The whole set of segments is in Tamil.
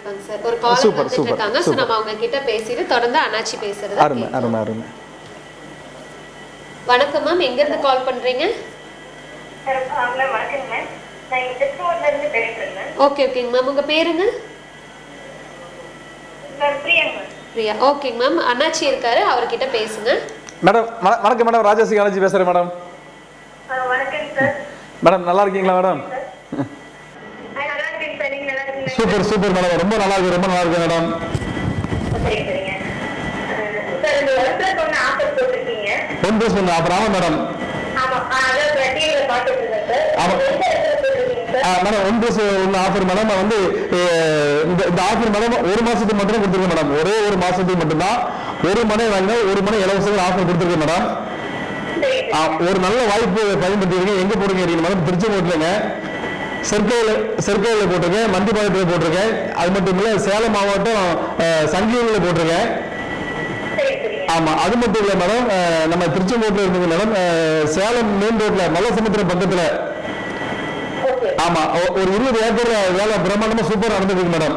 கண்டிப்பாங்க சார். ஒரு கால் வந்துட்டு இருக்காங்க. சோ நம்ம அவங்க கிட்ட பேசிட்டு தொடர்ந்து அண்ணாச்சி பேசுறது. அருமை அருமை அருமை. வணக்கம் மேம், எங்க இருந்து கால் பண்றீங்க? வணக்கம் மேம், நான் திருச்சூர்ல இருந்து பேசுறேன். ஓகே ஓகேங்க மேம், உங்க பேருங்க? பிரியா. ஓகேங்க மேம், அண்ணாச்சி இருக்காரு, அவர்கிட்ட பேசுங்க. மேடம் வணக்கம் மேடம், ராஜாசி அண்ணாச்சி பேசுறேன் மேடம். வணக்கம் சார். மேடம் நல்லா இருக்கீங்களா மேடம்? சூப்பர் சூப்பர் மேடம், ரொம்ப நல்லா இருக்கு, ரொம்ப நல்லா இருக்கு madam. One plus one offer. ஆமா madam. Madam one plus one offer madam. வந்து இந்த ஆஃபர் மேடம் ஒரு மாசத்துக்கு மட்டும் கொடுத்துருக்கேன் மேடம். ஒரே ஒரு மாசத்துக்கு மட்டும்தான். ஒரு மனை வாங்கினா ஒரு மனை இலவச ஆஃபர் கொடுத்துருக்கேன் மேடம். ஒரு நல்ல வாய்ப்பு பயன்படுத்திருக்கேன். எங்க போடுங்க மேடம்? திருச்செங்கோட்டுலங்க, செர்க்கையில் போட்டிருக்கேன், மண்டிப்பாளையத்தில் போட்டிருக்கேன். அது மட்டும் இல்ல சேலம் மாவட்டம் சங்கிலியில் போட்டிருக்கேன். ஆமா, அது மட்டும் இல்ல மேடம், நம்ம திருச்செங்கோட்டில் இருந்தது மேடம், சேலம் மெயின் ரோட்ல மல்லசமுத்திரம் பக்கத்துல. ஆமா, ஒரு 20 ஏக்கர் வேலை பிரம்மாண்டமா சூப்பர் நடந்துருக்கு மேடம்.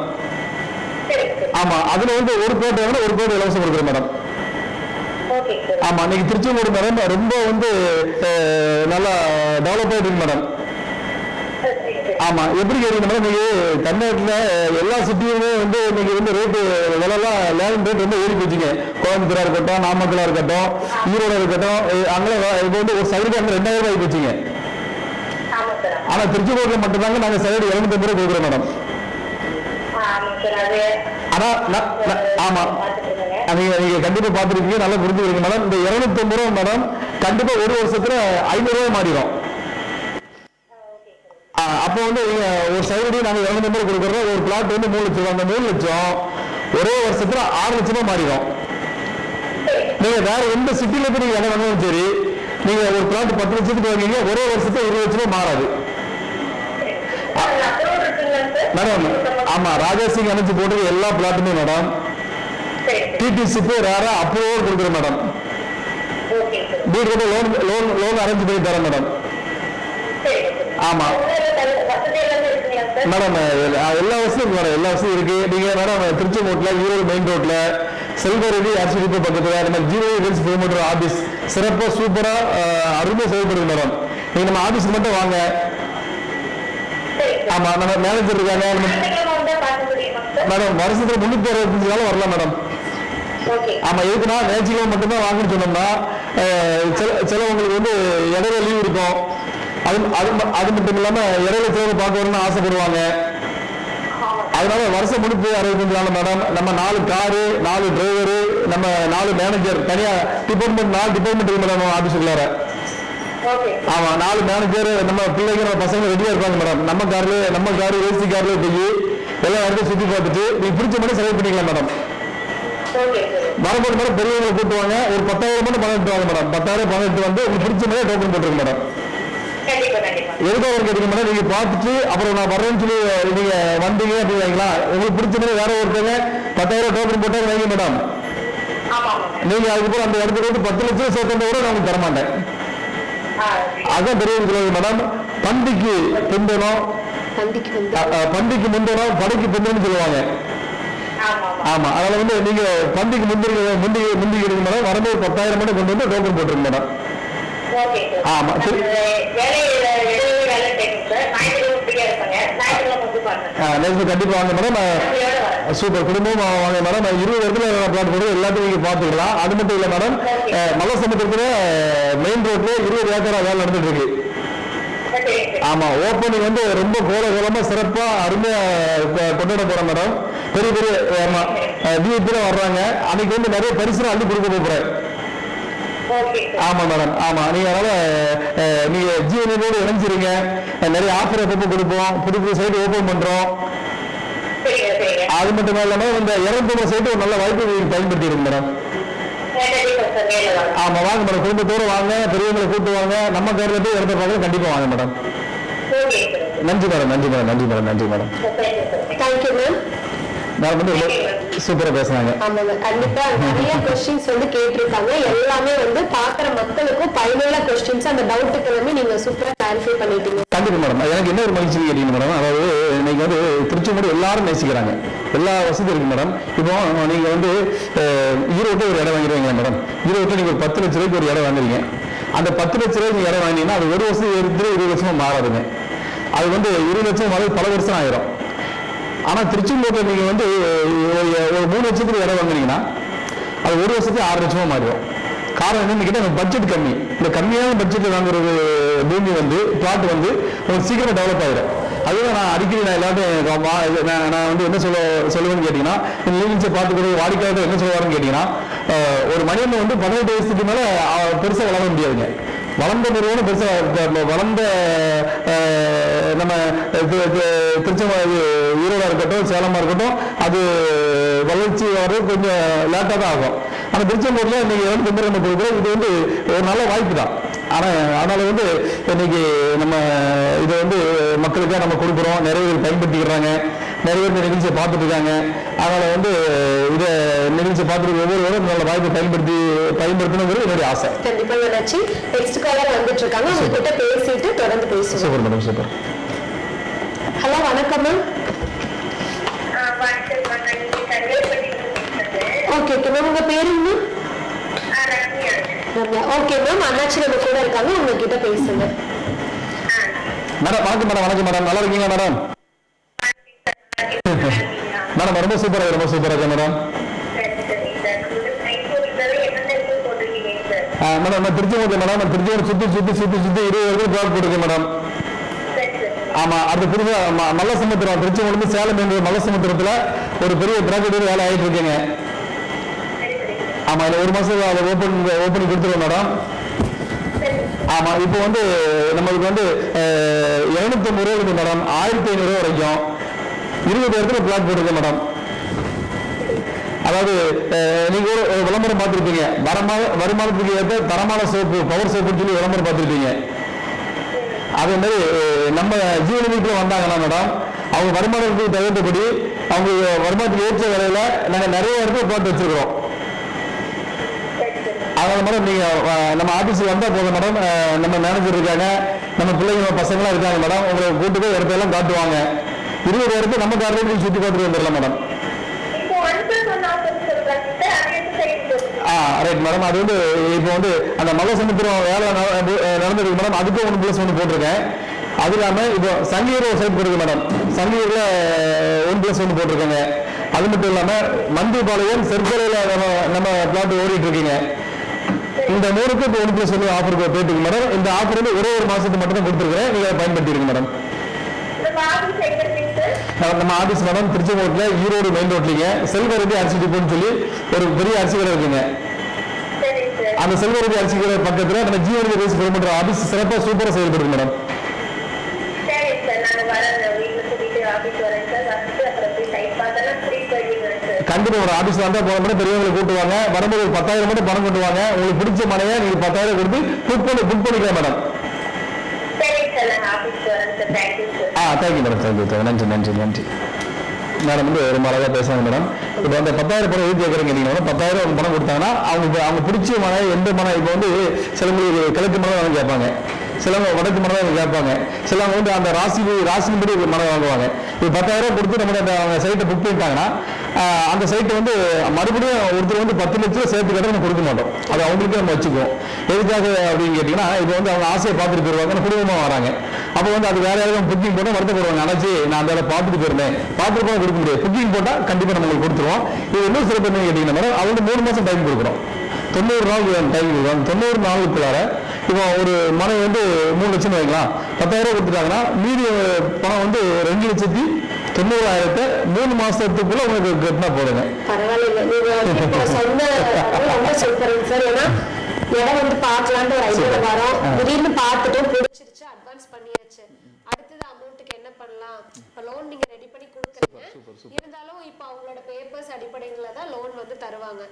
ஆமா, அதுல வந்து ஒரு கோட்டை வேணும், ஒரு கோட்டை இலவசம் கொடுக்குறேன் மேடம். ஆமா, இன்னைக்கு திருச்செங்கோடு மேடம் ரொம்ப வந்து நல்லா டெவலப் ஆயிருக்கு மேடம். ஆமா, எப்படி கேட்டீங்க மேடம், நீங்க தமிழ்நாட்டுல எல்லா சிட்டியுமே வந்து இன்னைக்கு வந்து ரேட்டு விலைலாம் லேண்ட் ரேட் வந்து ஏறி போச்சுங்க. கோயம்புத்தூரா இருக்கட்டும், நாமக்கலா இருக்கட்டும், ஈரோடு இருக்கட்டும், அங்கே இது வந்து ஒரு சைடு 2000 ஆகி போச்சுங்க. ஆனா திருச்செங்கோட்டுல மட்டும்தாங்க நாங்க சைடு 250 ரூபாய் கொடுக்குறோம் மேடம். ஆனா ஆமா, நீங்க கண்டிப்பா பாத்துருக்கீங்க, நல்லா புரிஞ்சுக்கிறீங்க மேடம். இந்த 250 ரூபாய் மேடம் கண்டிப்பா ஒரு வருஷத்துல 500 ரூபாய் மாறிடும். அப்போ வந்து ஒரு சைடு நாங்க 250 கொடுக்குறோம். ஒரு பிளாட் வந்து 3 லட்சம், அந்த 3 லட்சம் ஒரே வருஷத்துல 6 லட்சமா மாறிடும். நீங்க வேற எந்த சிட்டில போய் நீங்க இடம் வாங்கினாலும் சரி, நீங்க ஒரு பிளாட் 10 லட்சத்துக்கு வாங்கிங்க, ஒரே வருஷத்துல 20 லட்சமா மாறாது மேடம். ஆமா, ராஜாசிங் அணைச்சு போட்டு எல்லா பிளாட்டுமே மேடம் டிடிசிக்கு ரேரா அப்ரூவல் கொடுக்குறோம் மேடம். வீடு லோன் அரேஞ்ச் பண்ணி தரேன் மேடம். ஆமா மேடம், எல்லா வசதியும் மேடம், எல்லா வசதியும் இருக்கு. நீங்க மேடம் திருச்செங்கோட்டுல ஈரோடு மெயின் ரோட்ல செல்வரெடி அரிசிடிப்பு பக்கத்துல நம்ம ஜிஓ ப்ரொமோட்டர் ஆபீஸ் சிறப்பா சூப்பரா அருமையா செயல்படுது மேடம். நீங்க நம்ம ஆபீஸ்க்கு மட்டும் வாங்க. ஆமா, நம்ம மேனேஜர் இருக்காங்க மேடம். வருஷத்துல 365 நாள் வரலாம் மேடம். ஆமா, எதுக்குன்னா ஞாயிற்றுக்கிழமை மட்டும்தான் வாங்கன்னு சொன்னோம்னா சிலவங்களுக்கு வந்து இடையில லீவ் இருக்கும். அது மட்டும் இல்லாம இடையில தேவை பார்க்க வரணும்னு ஆசைப்படுவாங்க. அதனால வருஷம் 365 நாள் மேடம் நம்ம 4 காரு, 4 டிரைவரு, நம்ம 4 மேனேஜர், தனியா டிபார்ட்மெண்ட் 4 டிபார்ட்மெண்ட் இருக்கு மேடம் ஆபீஸுக்குள்ளார. ஆமா, 4 மேனேஜர், நம்ம பிள்ளைங்க நம்ம பசங்க ரெடியா இருப்பாங்க மேடம். நம்ம காரு ஏசி கார்ல போய் எல்லா இடத்தையும் சுத்தி பார்த்துட்டு நீங்க பிடிச்ச மாதிரி செலவு பண்ணிக்கலாம் மேடம். வரும்போது மேடம் பெரியவங்களை கூட்டுவாங்க, ஒரு 10,000 மட்டும் பணம் எடுத்து வாங்க மேடம். 10,000 பணம் எடுத்து வந்து உங்களுக்கு பிடிச்ச மாதிரி டோக்கன் போட்டுருங்க மேடம். எதுக்காக கேட்டீங்க மேடம், நீங்க பார்த்துட்டு அப்புறம் நான் வரேன்னு சொல்லி நீங்க வந்தீங்க அப்படின்னு வைங்களா, உங்களுக்கு பிடிச்ச மாதிரி வேற ஒருத்தங்க 10,000 டோக்கன் போட்டு வைங்க மேடம். நீங்க அதுக்கப்புறம் அந்த இடத்துக்கு வந்து 10 லட்சம் சேர்த்த கூட நான் உங்களுக்கு தரமாட்டேன். அதான் பெரிய மேடம். பண்டிக்கு பிந்தனும் படைக்கு பிந்தனும் சொல்லுவாங்க. ஆமா, அதனால வந்து நீங்க பண்டிக்கு முந்திக்கிறீங்க மேடம். வரும்போது 10,000 மட்டும் கொண்டு வந்து டோக்கன் போட்டுருங்க மேடம். ஆமா, கண்டிப்பா வாங்க மேடம். சூப்பர் குடும்பம் வாங்க மேடம். 20 இடத்துல பிளாட் போட்டு எல்லாத்தையும் நீங்க பாத்துக்கலாம். அது மட்டும் இல்ல மேடம், மல்லசமுத்திரத்துல மெயின் ரோட்ல 20 ஏக்கரா வேலை நடந்துட்டு இருக்கு. ஆமா, ஓப்பனிங் வந்து ரொம்ப கோலகோலமா சிறப்பா அருமையா கொண்டாட போறோம் மேடம். பெரிய பெரிய விஐபி வர்றாங்க. அன்னைக்கு வந்து நிறைய பரிசு அள்ளி கொடுக்க போறேன். ஆமா மேடம். ஆமா, நீங்க அதனால நீங்க ஜிஎனோடு இணைஞ்சிருங்க. நிறைய ஆஃபர் எப்பப்போ கொடுப்போம், புது சைட் ஓபன் பண்றோம். அது மட்டும் இல்லாம இந்த 200 சைட்டு ஒரு நல்ல வாய்ப்பு பயன்படுத்திடுங்க மேடம். ஆமா, வாங்க மேடம், குடும்பத்தோடு வாங்க, பெரியவங்களை கூட்டு வாங்க. நம்ம பேர்ல போய் இடத்த பார்க்க கண்டிப்பா வாங்க மேடம். நன்றி மேடம், நன்றி மேடம், நன்றி மேடம், நன்றி மேடம். Thank you ma'am. நான் வந்து சூப்பரா பேசுனாங்க. ஆமாங்க, கண்டிப்பா நிறைய கொஸ்டின்ஸ் வந்து கேட்டிருக்காங்க. எல்லாமே வந்து பாக்குற மக்களுக்கும் பயனுள்ள கொஸ்டின்ஸ். அந்த டவுட்டுக்கு எல்லாமே நீங்க சூப்பரா கிளாரிஃபை பண்ணிட்டீங்க. கண்டிப்பா மேடம். எனக்கு என்ன ஒரு மகிழ்ச்சி கேட்டீங்க மேடம், அதாவது இன்னைக்கு வந்து திருச்செங்கோடு எல்லாரும் நேசிக்கிறாங்க, எல்லா வசதி இருக்கு மேடம். இப்போ நீங்க வந்து ஈரோட்டில் ஒரு இடம் வாங்கிடுவீங்க மேடம். ஈரோட்டில் நீங்க 10 லட்ச ரூபாய்க்கு ஒரு இடம் வாங்குறீங்க. அந்த 10 லட்ச ரூபாய்க்கு இடம் வாங்கினீங்கன்னா அது ஒரு வருஷம் எடுத்து 20 வருஷமா மாறாதுங்க. அது வந்து 20 லட்சம் மாறது பல வருஷம் ஆயிரும். ஆனா திருச்செங்கோட்டில் நீங்க வந்து ஒரு 3 லட்சத்துக்கு இடம் வாங்குறீங்கன்னா அது ஒரு வருஷத்துக்கு 6 லட்சமா மாறிடும். காரணம் என்னன்னு கேட்டா பட்ஜெட் கம்மி. இந்த கம்மியான பட்ஜெட்ல வாங்குறது பூமி வந்து பிளாட் வந்து உங்களுக்கு சீக்கிரம் டெவலப் ஆயிடும். அதுதான் நான் அடிக்கடி நான் எல்லாத்தையும் நான் வந்து என்ன சொல்லுவேன்னு கேட்டீங்கன்னா, லீவிங்ஸை பார்த்துக்கிறது வாடிக்கையாளர் என்ன சொல்லுவாருன்னு கேட்டீங்கன்னா, ஒரு மனிதன் வந்து 18 வயசுக்கு மேல பெருசா வளர முடியாதுங்க. வளர்ந்த நிறுவனம் பெருசா வளர்ந்த நம்ம திருச்செங்கோடு ஈரோடா இருக்கட்டும் சேலமா இருக்கட்டும் அது வளர்ச்சி வர கொஞ்சம் லேட்டா தான் ஆகும். ஆனா திருச்செங்கோடுல இன்னைக்கு வந்து கும்பகோணம் கொடுக்குறோம். இது வந்து ஒரு நல்ல வாய்ப்பு தான். அதனால வந்து இன்னைக்கு நம்ம இதை வந்து மக்களுக்காக நம்ம கொடுக்குறோம். நிறைய பேர் பயன்படுத்திக்கிறாங்க, நிறைய பேர் இந்த நிகழ்ச்சியை பார்த்துட்டு இருக்காங்க. அதனால வந்து இதை நிகழ்ச்சியை பார்த்துட்டு ஒவ்வொருவரும் நல்ல வாய்ப்பை பயன்படுத்தணுங்கிறது என்னுடைய ஆசை. கண்டிப்பா நினைச்சு நெக்ஸ்ட் காலர் வந்துட்டு இருக்காங்க, அவங்க கிட்ட பேசிட்டு தொடர்ந்து பேசுவோம். Super madam, super. ஹலோ, வணக்கம் மேம். ஓகே மேம், உங்க பேரு மேம்? ரம்யா. ஓகே மேம், அண்ணாச்சி நம்ம கூட இருக்காங்க, உங்ககிட்ட பேசுங்க. மேடம் வணக்கம் மேடம். வணக்கம் மேடம், நல்லா இருக்கீங்களா மேடம்? மேடம் ரொம்ப சூப்பரா இருக்கு madam. Madam Tiruchengode madam, Tiruchengode சுத்தி 20 வரைக்கும் பிளாட் போட்டுருக்கேன் மேடம். ஆமா, அது புதுசா மல்லசமுத்திரம், திருச்செங்கோடு சேலம் என்ற மல்லசமுத்திரத்துல ஒரு பெரிய ப்ராஜெக்ட் வேலை ஆயிட்டு இருக்குங்க. ஆமா, இதுல 1 மாசம் அதை ஓப்பன் கொடுத்துருவோம் மேடம். ஆமா, இப்போ வந்து நம்மளுக்கு வந்து 250 ரூபா இருக்கு மேடம், 1500 ரூபா வரைக்கும் 20 இடத்துல பிளாட் போட்டுருக்கு மேடம். அதாவது நீங்க ஒரு விளம்பரம் பார்த்துருப்பீங்க, வருமானத்துக்கு ஏற்ற தரமான சோப்பு, பவர் சோப்புன்னு சொல்லி விளம்பரம் பார்த்துருப்பீங்க. அதே மாதிரி நம்ம ஜீவன வீட்டில் வந்தாங்கன்னா மேடம், அவங்க வருமானத்துக்கு தகுந்தபடி அவங்க வருமானத்துக்கு ஏற்ற வேலையில நாங்கள் நிறைய இடத்துல பிளாட் வச்சிருக்கிறோம். அதனால மேடம் நீங்க நம்ம ஆபீஸுக்கு வந்தா போதும் மேடம், நம்ம மேனேஜர் இருக்காங்க, நம்ம பிள்ளைங்க பசங்களாம் இருக்காங்க மேடம், உங்களை கூட்டு போய் இடத்தையெல்லாம் காட்டுவாங்க. 20 இடத்துல நம்ம கார்டனுக்கு சுற்றி பார்த்துட்டு வந்துடலாம் மேடம். Right madam. அது வந்து இப்போ வந்து அந்த மல்லசமுத்திரம் வேலை நடந்திருக்கு மேடம், அதுக்கும் 1+1 போட்டிருக்கேன். அது இல்லாம இப்போ சங்கீர் சைட் போட்டிருக்கு மேடம், சங்கீர்ல 1+1 போட்டிருக்கேங்க. அது மட்டும் இல்லாம மந்திபாளையம் செர்கலையில நம்ம பிளாட் ஓடிட்டு இருக்கீங்க. இந்த 3க்கு இப்போ 1+1 ஆஃபர் போயிட்டு இருக்கு மேடம். இந்த ஆஃபர் வந்து ஒரு மாசத்துக்கு மட்டும் தான் கொடுத்துருக்கேன், நீங்க பயன்படுத்தி இருக்கு மேடம். நம்ம ஆபீஸ் மேடம் திருச்செங்கோட்டுல ஈரோடு மெயின் ரோட்லீங்க செல்வரதி அரிசி டிப்போன்னு சொல்லி ஒரு பெரிய அரிசி கடை இருக்குங்க. அந்த செல்வரதி அரிசி கடை பக்கத்துல நம்ம ஜீவனி பேசி பெருமன்ற ஆபீஸ் சிறப்பாக சூப்பரா செயல்படுது மேடம். கண்டிப்பா ஒரு ஆபீஸ்ல வந்தா போன மட்டும் பெரியவங்களை கூட்டுவாங்க, வரும்போது 10,000 மட்டும் பணம் கொண்டுவாங்க. உங்களுக்கு பிடிச்ச மனையை நீங்க 10,000 கொடுத்து புக் பண்ணிக்கலாம் மேடம். தேங்க்யூ மேடம், தேங்க்யூ, நன்றி மேடம். வந்து ரொம்ப அழகா பேசுவாங்க மேடம். இப்போ அந்த 10,000 பணம் எது கேட்குறேன் கேட்டீங்கன்னா, 10,000 பணம் கொடுத்தாங்கன்னா அவங்க பிடிச்ச மனை எந்த மனை, இப்போ வந்து சிலவங்களுக்கு கிழக்கு மனம் கேட்பாங்க, சிலவங்க வடக்கு மனம் தான் கேட்பாங்க, சிலவங்க வந்து அந்த ராசிபடி மனம் வாங்குவாங்க. இப்போ 10,000 கொடுத்து நம்ம அவங்க சைட்டை புக் பண்ணிட்டாங்கன்னா அந்த சைட்டை வந்து மறுபடியும் ஒருத்தர் வந்து 10 லட்சம் சேர்த்து கட்ட நம்ம கொடுக்க மாட்டோம், அது அவங்களுக்கே நம்ம வச்சுக்குவோம். எதுக்காக அப்படின்னு கேட்டீங்கன்னா, இப்போ வந்து அவங்க ஆசையை பார்த்துட்டு போயிருவாங்க, குடும்பமாக வராங்க. அப்போ வந்து அது வேற யாரும் புக்கிங் போட்டால் வருத்தப்படுவாங்க, அணைச்சி நான் அந்த பார்த்துட்டு போயிருந்தேன், பார்த்துட்டு போனால் கொடுக்க முடியாது. புக்கிங் போட்டால் கண்டிப்பாக நம்ம கொடுத்துருவோம். இது இன்னும் சிறப்பு என்ன கேட்டீங்கன்னா மேடம், அவங்க 3 மாதம் டைம் கொடுக்குறோம், 90 நாள் டைம் கொடுக்குறோம். 90 நாளுக்குள்ளார இப்போ ஒரு மனை வந்து 3 லட்சம் வைக்கலாம், 10,000 கொடுத்துட்டாங்கன்னா மீதி பணம் வந்து 2,90,000 3 மாசத்துக்குள்ள உங்களுக்கு கட்டினா போதுங்க. பரவாயில்ல, நீங்க சொன்ன ரொம்ப சூப்பருங்க சார். ஏன்னா இடம் வந்து பார்க்கலான்னு ஒரு ஐடியா வரோம், திடீர்னு பார்த்துட்டோம், பிடிச்சிருச்சு, அட்வான்ஸ் பண்ணியாச்சு, அடுத்தது அமௌண்ட்டுக்கு என்ன பண்ணலாம் பண்ணலாம். லோன் நீங்க ரெடி பண்ணி கொடுக்குறீங்க, இருந்தாலும் இப்போ அவங்களோட பேப்பர்ஸ் அடிப்படையில தான் லோன் வந்து தருவாங்க.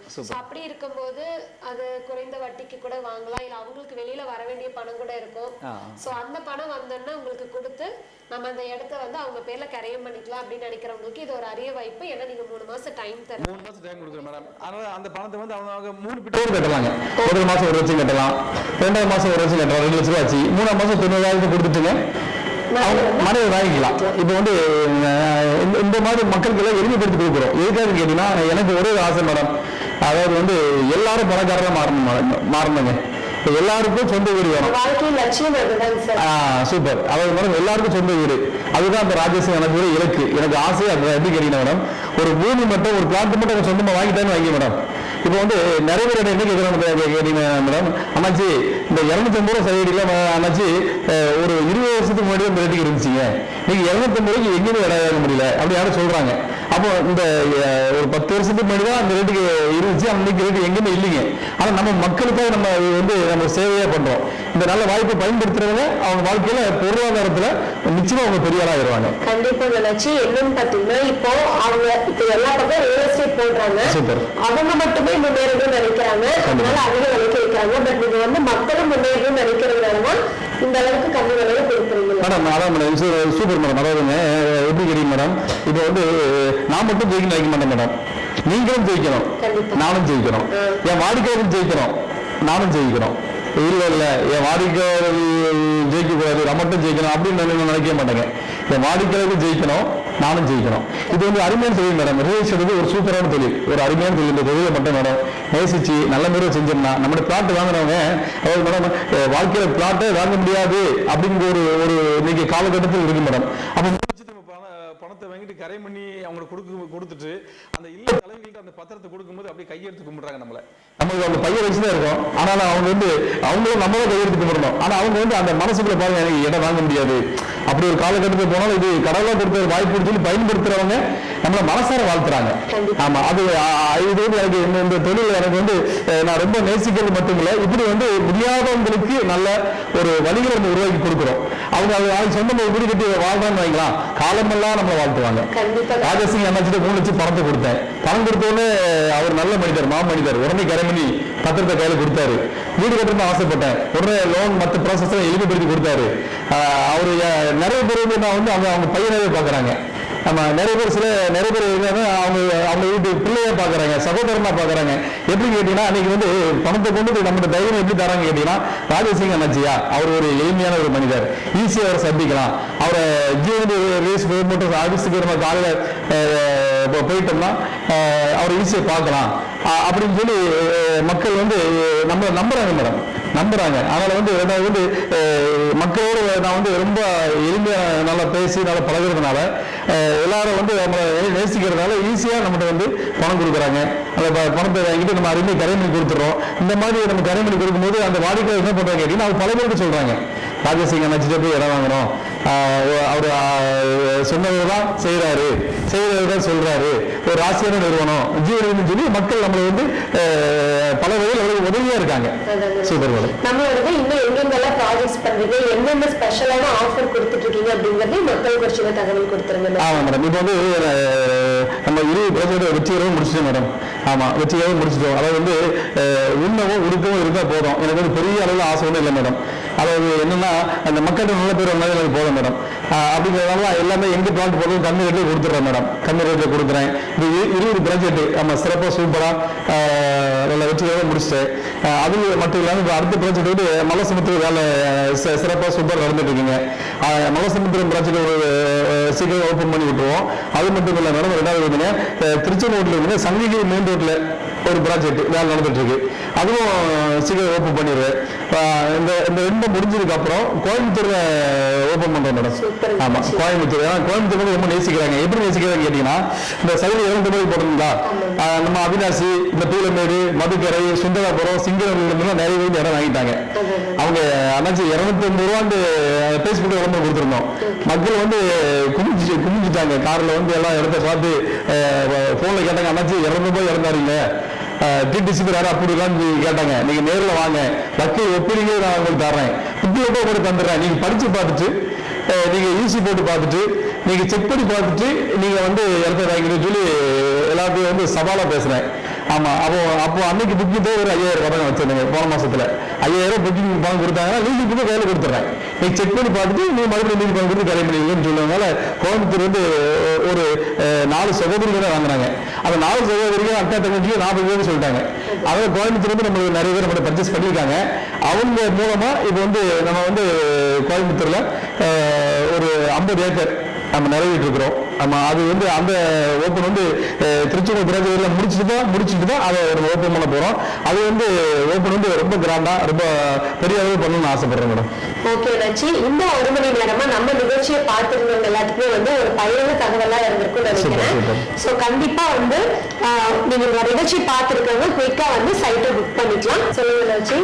அப்படி இருக்கும்போது அது குறைந்த வட்டிக்கு கூட வாங்கலாம், இல்ல அவங்களுக்கு வெளியில வர வேண்டிய பணம் கூட இருக்கும். சோ அந்த பணம் வந்தோன்னா உங்களுக்கு கொடுத்து நம்ம அந்த இடத்த வந்து அவங்க பேர்ல கரையம் பண்ணிக்கலாம் அப்படின்னு நினைக்கிறவங்களுக்கு இது ஒரு அரிய வாய்ப்பு. ஏன்னா நீங்க 3 மாசம் டைம் தரீங்க. 3 மாசம் டைம் கொடுக்குறேன் மேடம். அதனால அந்த பணத்தை வந்து அவங்க 3 பிட்டோடு கட்டலாங்க. முதல் மாசம் 1 லட்சம் கட்டலாம், 2ஆவது மாசம் 1 லட்சம் கட்டலாம், 2 லட்சம் ரூபாய் ஆச்சு. 3ஆம் மாசம் 90,000 கொடுத்துட்டுங்க அவங்க மனைவி வாங்கிக்கலாம். இப்போ வந்து இந்த மாதிரி மக்களுக்கு எல்லாம் எளிமைப்படுத்தி கொடுக்குறோம். எதுக்காக கேட்டீங்கன்னா எனக்கு ஒரே ஆசை மேடம், அதாவது வந்து எல்லாரும் பணக்காரராக மாறணுங்க. எல்லாருக்கும் சொந்த வீடு வேணும். சூப்பர். அதாவது மேடம் எல்லாருக்கும் சொந்த வீடு, அதுதான் அந்த ராஜேஷ் எனக்கு ஒரு இலக்கு. எனக்கு ஆசை அது எப்படி கேட்டீங்கன்னா மேடம், ஒரு பூமி மட்டும் ஒரு பிளாட் மட்டும் சொந்தமா வாங்கிட்டான்னு வாங்கி மேடம். இப்போ வந்து நிறைய பேர் என்ன கேட்குறாங்க கேட்டீங்கன்னா மேடம், அண்ணாச்சி இந்த 250 ரூபா சைடில் அண்ணாச்சி ஒரு 20 வருஷத்துக்கு முன்னாடி அந்த ரேட்டுக்கு இருந்துச்சுங்க, நீங்க 250 ரூபாய்க்கு எங்கேயுமே இடம் முடியல அப்படி யாரும் சொல்றாங்க. அப்போ இந்த ஒரு 10 வருஷத்துக்கு முன்னாடி தான் அந்த ரேட்டுக்கு இருந்துச்சு, அன்னைக்கு ரேட்டு எங்கேயுமே இல்லைங்க. ஆனா நம்ம மக்களுக்காக நம்ம வந்து நம்ம சேவையா பண்றோம். இந்த நல்ல வாய்ப்பை பயன்படுத்துறவங்க அவங்க வாழ்க்கையில பொருளாதாரத்துல நிச்சயமா அவங்க பெரிய ஆளா ஆயிடுவாங்க. கண்டிப்பா நினைச்சு என்னன்னு பாத்தீங்கன்னா இப்போ அவங்க இப்ப எல்லா பக்கம் ரியல் எஸ்டேட் போடுறாங்க, அவங்க மட்டுமே முன்னேறணும்னு நினைக்கிறாங்க, அதனால அதிக விலைக்கு வைக்கிறாங்க. பட் நீங்க வந்து மக்களும் முன்னேறணும்னு நினைக்கிறதுனாலதான் இந்த அளவுக்கு கம்மி விலையை கொடுக்குறீங்க மேடம். அதான் மேடம் சூப்பர் மேடம். அதாவதுங்க எப்படி கேட்டீங்க மேடம், இப்போ வந்து நான் மட்டும் ஜெயிக்கணும் நினைக்க மாட்டேன் மேடம், நீங்களும் ஜெயிக்கணும், நானும் ஜெயிக்கணும், என் வாடிக்கையாளரும் ஜெயிக்கணும், நானும் ஜெயிக்கணும். இல்ல இல்ல என் வாடிக்கையாளர் ஜெயிக்க கூடாது நான் மட்டும் ஜெயிக்கணும் அப்படின்னு நினைக்க மாட்டேங்க. என் வாடிக்கையாளருக்கு ஜெயிக்கணும், நானும் ஜெயிக்கணும். இது வந்து அருமையான தொழில் மேடம். ரியல் ஒரு சூப்பரான தொழில், ஒரு அருமையான தொழில். இந்த தொழிலை மட்டும் மேடம் நேசிச்சு நல்ல முறையில் செஞ்சோம்னா நம்மளோட பிளாட் வாங்குறவங்க, அதாவது மேடம் வாழ்க்கையில பிளாட்டை வாங்க முடியாது அப்படிங்கிற ஒரு இன்னைக்கு காலகட்டத்தில் இருக்கு மேடம். அப்போ பணத்தை வாங்கிட்டு கரை பண்ணி அவங்களுக்கு கொடுத்துட்டு அந்த இல்ல தலைவர்கள்ட்ட அந்த பத்திரத்தை கொடுக்கும்போது அப்படியே கையெடுத்து கும்பிடுறாங்க. நம்மளுக்கு அவங்க பையன் வச்சுதான் இருக்கும், ஆனாலும் அவங்க வந்து அவங்களும் நம்மளும் கையெடுத்து கும்பிடணும். ஆனா அவங்க வந்து அந்த மனசுக்குள்ள பாருங்க எனக்கு இடம் வாங்க முடியாது அப்படி ஒரு காலகட்டத்தில் போனாலும் இது கடவுளா கொடுத்த ஒரு வாய்ப்பு சொல்லி பயன்படுத்துறவங்க நம்மள மனசார வாழ்த்துறாங்க. ஆமா, அது இது வந்து எனக்கு இந்த தொழில் எனக்கு வந்து நான் ரொம்ப நேசிக்கிறது மட்டும் இல்ல, இப்படி வந்து முடியாதவங்களுக்கு நல்ல ஒரு வழிகளை நம்ம உருவாக்கி கொடுக்குறோம். அவங்க அது சொந்தமா வீடு கட்டி வாழ்றான்னு வைக்கலாம், காலமெல்லாம் நம்மளை வாழ்த்துவாங்க. ராஜசிங் அண்ணாச்சிட்டு 3 லட்சம் பணத்தை கொடுத்தேன். பணம் கொடுத்தோடனே அவர் நல்ல மனிதர், மாமனிதர், உடனே கரைமணி பத்திரத்தை கையில கொடுத்தாரு. வீடு கட்டணும்னு ஆசைப்பட்டேன், உடனே லோன் மற்ற ப்ராசஸ் எளிமைப்படுத்தி கொடுத்தாரு. அவரு நிறைய பேர் வந்து நான் வந்து அவங்க பையனாவே பாக்குறாங்க. நம்ம நிறைய பேர் அவங்க வீட்டு பிள்ளையா பாக்குறாங்க, சகோதரனா பாக்குறாங்க. எப்படி கேட்டீங்கன்னா அன்னைக்கு வந்து பணத்தை கொண்டு நம்ம தைரியம் எப்படி தராங்க கேட்டீங்கன்னா, ராஜசிங் அண்ணாச்சியா அவர் ஒரு எளிமையான ஒரு மனிதர், ஈஸியா அவரை சந்திக்கலாம். அவரை ரேஸ் கவர்மெண்ட் ஆபீஸுக்கு நம்ம காலையில் போயிட்டோம்னா அவரை ஈஸியா பார்க்கலாம் அப்படின்னு சொல்லி மக்கள் வந்து நம்ம நம்புறாங்க மேடம், நம்புறாங்க. அதனால வந்து மக்களோடு நான் வந்து ரொம்ப எளிமையா நல்லா பேசி நல்லா பழகிறதுனால எல்லாரும் வந்து நம்ம நேசிக்கிறதுனால ஈஸியா நம்மகிட்ட வந்து பணம் கொடுக்குறாங்க. அந்த பணத்தை வாங்கிட்டு நம்ம அருமையை கரைமணி கொடுத்துறோம். இந்த மாதிரி நம்ம கரைமணி கொடுக்கும்போது அந்த வாடிக்கையாளர் என்ன பண்றாங்க கேட்டீங்கன்னா அவங்க பல பேருக்கு சொல்றாங்க, ராஜசிங் அண்ணாச்சிட்ட போய் இடம் வாங்கணும், அவரு சொன்னதுதான் செய்யறதுதான் சொல்றாரு, ஒரு ராசியான நிறுவனம் ஜீவன் சொல்லி மக்கள் நம்மளை வந்து பல வகையில் அவங்களுக்கு உதவியா இருக்காங்க. Super madam. நம்ம வந்து இன்னும் எங்கெங்கெல்லாம் ப்ராஜெக்ட்ஸ் பண்றீங்க, என்னென்ன ஸ்பெஷலான ஆஃபர் கொடுத்துட்டு இருக்கீங்க அப்படிங்கறது மக்கள் குறிச்சு தகவல் கொடுத்துருங்க. ஆமா மேடம், இப்போ வந்து நம்ம 20 ப்ராஜெக்ட் வெற்றிகரமாக முடிச்சிட்டோம் மேடம். ஆமா, வெற்றிகரமாக முடிச்சிட்டோம். அதாவது வந்து உண்ணவும் உடுக்கவும் இருந்தா போதும், எனக்கு வந்து பெரிய அளவில் ஆசை ஒன்றும் இல்லை மேடம். அதாவது என்னன்னா அந்த மக்கள்கிட்ட நல்ல பேர் வந்தாலும் எனக்கு போதும் மேடம். அப்படிங்கிறதுனால எல்லாமே எங்க பிளாட் போடுறது கம்மி ரேட்ல கொடுத்துட்றேன் மேடம், கம்மி ரேட்ல கொடுக்குறேன். இது 20 ப்ராஜெக்ட் நம்ம சிறப்பாக சூப்பரா நல்ல வெற்றிகரமாக முடிச்சிட்டேன். அது மட்டும் இல்லாமல் இப்போ அடுத்த ப்ராஜெக்ட் வந்து மலசமுத்திரம் வேலை சிறப்பாக சூப்பராக நடந்துட்டு இருக்குங்க. மலசமுத்திரம் ப்ராஜெக்ட் ஒரு சீக்கிரம் ஓப்பன் பண்ணி விட்டுருவோம். அது மட்டும் இல்லை மேடம், 2வது வந்துங்க திருச்செந்தூர் ரோட்ல இருக்குங்க சங்கிலி மெயின் ரோட்ல ஒரு ப்ராஜெக்ட் வேலை நடந்துட்டு இருக்கு, அதுவும் சீக்கிரம் ஓப்பன் பண்ணிடுவேன். இந்த 2 முடிஞ்சதுக்கு அப்புறம் கோயம்புத்தூர்ல ஓப்பன் பண்றோம் மேடம். ஆமா, கோயம்புத்தூர். ஏன்னா கோயம்புத்தூர் வந்து ரொம்ப நேசிக்கிறாங்க. எப்படி நேசிக்கிறாங்க கேட்டீங்கன்னா, இந்த சைடு 2 போய் போட்டோம்ங்களா, நம்ம அவினாசி, இந்த தூளமேடு, மதுக்கரை, சுந்தராபுரம், சிங்கரம் நிறைய பேர் இடம் வாங்கிட்டாங்க. அவங்க அண்ணாச்சி 250 ரூபான்னு பேஸ்புக் உடம்பு கொடுத்துருந்தோம். மக்கள் வந்து குமிஞ்சிட்டாங்க. கார்ல வந்து எல்லாம் இடத்த பார்த்து போன்ல கேட்டாங்க, அண்ணாச்சி 200 ரூபாய் இறந்தாருங்க, டிடிசிபி யாரும் அப்படிலாம் கேட்டாங்க. நீங்க நேரில் வாங்க, வக்கீல் ஒப்பீனியே நான் உங்களுக்கு தர்றேன், புத்தி ஒப்ப உங்களுக்கு தந்துடுறேன், நீங்க படிச்சு பார்த்துட்டு நீங்க ஈசி போட்டு பார்த்துட்டு நீங்க செக் பண்ணி பார்த்துட்டு நீங்க வந்து இடத்த வாங்கிட்டு சொல்லி எல்லாத்தையும் வந்து சவாலா பேசுறேன். ஆமா, அப்போ அன்னைக்கு புக்கிங் தான் ஒரு 5000 பணம் வச்சிருந்தேங்க. போன மாசத்துல 5000 புக்கிங் பணம் கொடுத்தாங்கன்னா லீஸுக்கு வந்து கையில கொடுத்துட்றேன். நீ செக் பண்ணி பார்த்துட்டு நீ மறுபடியும் லீஸ் பணம் கொடுத்து கல்யாணம் பண்ணிக்கணும்னு சொல்லுவாங்க. கோயம்புத்தூர் வந்து ஒரு 4 சகோதரிகள் தான் வாங்கினாங்க. அந்த 4 சகோதரிகள் அக்கா தங்கச்சியும் 40 பேர் சொல்லிட்டாங்க. அதாவது கோயம்புத்தூர் வந்து நம்மளுக்கு நிறைய பேர் நம்ம பர்ச்சேஸ் பண்ணியிருக்காங்க. அவங்க மூலமா இப்போ வந்து நம்ம வந்து கோயம்புத்தூர்ல ஒரு 50 ஏக்கர் நம்ம நிறைவேற்றி இருக்கிறோம். நம்ம அது வந்து அந்த ஓப்பன் வந்து திருச்செங்கோடு பிராஜெல்லாம் முடிச்சுட்டு தான் அதை ஒரு ஓப்பன் பண்ண போறோம். அது வந்து ஓப்பன் வந்து ரொம்ப கிராண்டா ரொம்ப பெரிய அளவு பண்ணணும்னு ஆசைப்படுறேன் மேடம். ஓகே நச்சி, இந்த 1 மணி நேரமா நம்ம நிகழ்ச்சியை பார்த்துருந்தவங்க எல்லாத்துக்குமே வந்து ஒரு பயனுள்ள தகவலா இருந்திருக்கும்னு நினைக்கிறேன். சோ கண்டிப்பா வந்து நீங்க இந்த நிகழ்ச்சி பார்த்திருக்கவங்க குயிக்கா வந்து சைட்டை புக் பண்ணிக்கலாம். சொல்லுங்க நச்சி.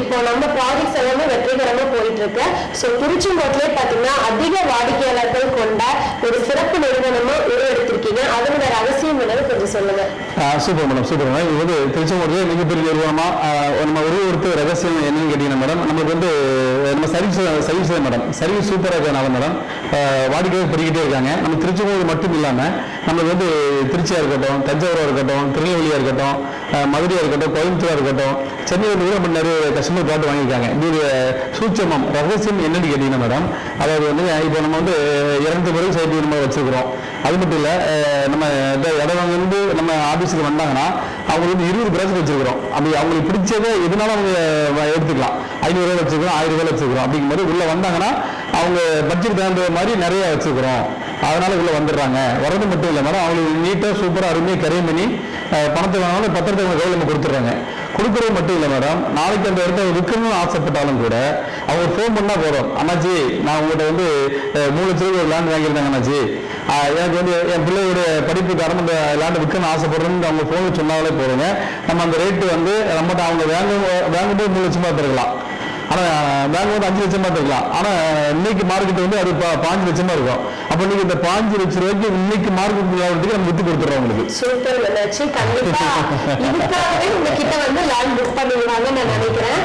இப்போ நம்ம ப்ராஜெக்ட்ஸ் எல்லாமே வெற்றிகரமா போயிட்டு இருக்கு. சோ திருச்செங்கோட்டிலே பாத்தீங்கன்னா அதிக வாடிக்கையாளர்கள் கொண்ட ஒரு சிறப்பு நிறுவனமா உருவெடுத்திருக்கீங்க. அதனோட ரகசியம் என்னன்னு கொஞ்சம் சொல்லுங்க. Super madam, super madam. இது வந்து திருச்செங்கோட்டிலே மிகப்பெரிய நிறுவனமா நம்ம உருவெடுத்த ரகசியம் என்னன்னு கேட்டீங்கன்னா மேடம், நம்மளுக்கு வந்து நம்ம சர்வீஸ் மேடம், சர்வீஸ் சூப்பராக இருக்காங்க மேடம். வாடிக்கையாளர் பெருகிட்டே இருக்காங்க. நம்ம திருச்செங்கோடு மட்டும் இல்லாம நம்மளுக்கு வந்து திருச்சியா இருக்கட்டும், தஞ்சாவூரா இருக்கட்டும், திருநெல்வேலியா இருக்கட்டும், மதுரையா இருக்கட்டும், கோயம்புத்தூரா இருக்கட்டும், சென்னையில் கூட நம்ம நிறைய கஸ்டமர் பார்த்து வாங்கியிருக்காங்க. இது சூட்சமம் ரகசியம் என்னன்னு கேட்டீங்கன்னா மேடம், அதாவது வந்து இப்போ நம்ம வந்து 2 முறை சைட்டு நம்ம வச்சிருக்கிறோம். அது மட்டும் இல்லை, நம்ம இடம் வந்து நம்ம ஆஃபீஸுக்கு வந்தாங்கன்னா அவங்களுக்கு வந்து 20 பிரான்ச் வச்சிருக்கிறோம். அப்படி அவங்களுக்கு பிடிச்சதை எதுனாலும் அவங்க எடுத்துக்கலாம். 500 ரூபாய் வச்சிருக்கிறோம், 1000 ரூபாய் வச்சிருக்கிறோம். அப்படிங்கும் போது உள்ள வந்தாங்கன்னா அவங்க பட்ஜெட் தகுந்த மாதிரி நிறைய வச்சிருக்கிறோம். அதனால உள்ள வந்துடுறாங்க. வரது மட்டும் இல்லை மேடம், அவங்களுக்கு நீட்டாக சூப்பராக அருமையாக கரையும் பண்ணி பணத்தை வாங்கினாலும் பத்திரத்தை அவங்க கையில் நம்ம கொடுத்துட்றாங்க. கொடுக்குறது மட்டும் இல்லை மேடம், நாளைக்கு அந்த இடத்த விற்கணும்னு ஆசைப்பட்டாலும் கூட அவங்க ஃபோன் பண்ணால் போதும், அண்ணாச்சி நான் உங்கள்கிட்ட வந்து 3 லட்ச ரூபாய் ஒரு லேண்ட் வாங்கியிருந்தாங்க அண்ணாச்சி, எனக்கு வந்து என் பிள்ளையோடைய படிப்புக்காரன் இந்த லேண்ட் விற்கணும்னு ஆசைப்படுறேன்னு அவங்க ஃபோனில் சொன்னாலே போதுங்க. நம்ம அந்த ரேட்டு வந்து நம்மகிட்ட அவங்க வாங்கும்போது 3 லட்சமா தருக்கலாம். ஆனால் பேங்க் வந்து 5 லட்சமா இருக்கலாம். ஆனால் இன்னைக்கு மார்க்கெட் வந்து அது 5 லட்சமா இருக்கும். அப்போ நீங்க இந்த 5 லட்சம் ரூபாய்க்கு இன்னைக்கு மார்க்கெட் நம்ம வித்து கொடுத்துறோம் உங்களுக்கு. சூப்பர். கண்டிப்பா இதுக்காகவே உங்ககிட்ட வந்து லேண்ட் புக் பண்ணிடுவாங்கன்னு நான் நினைக்கிறேன்.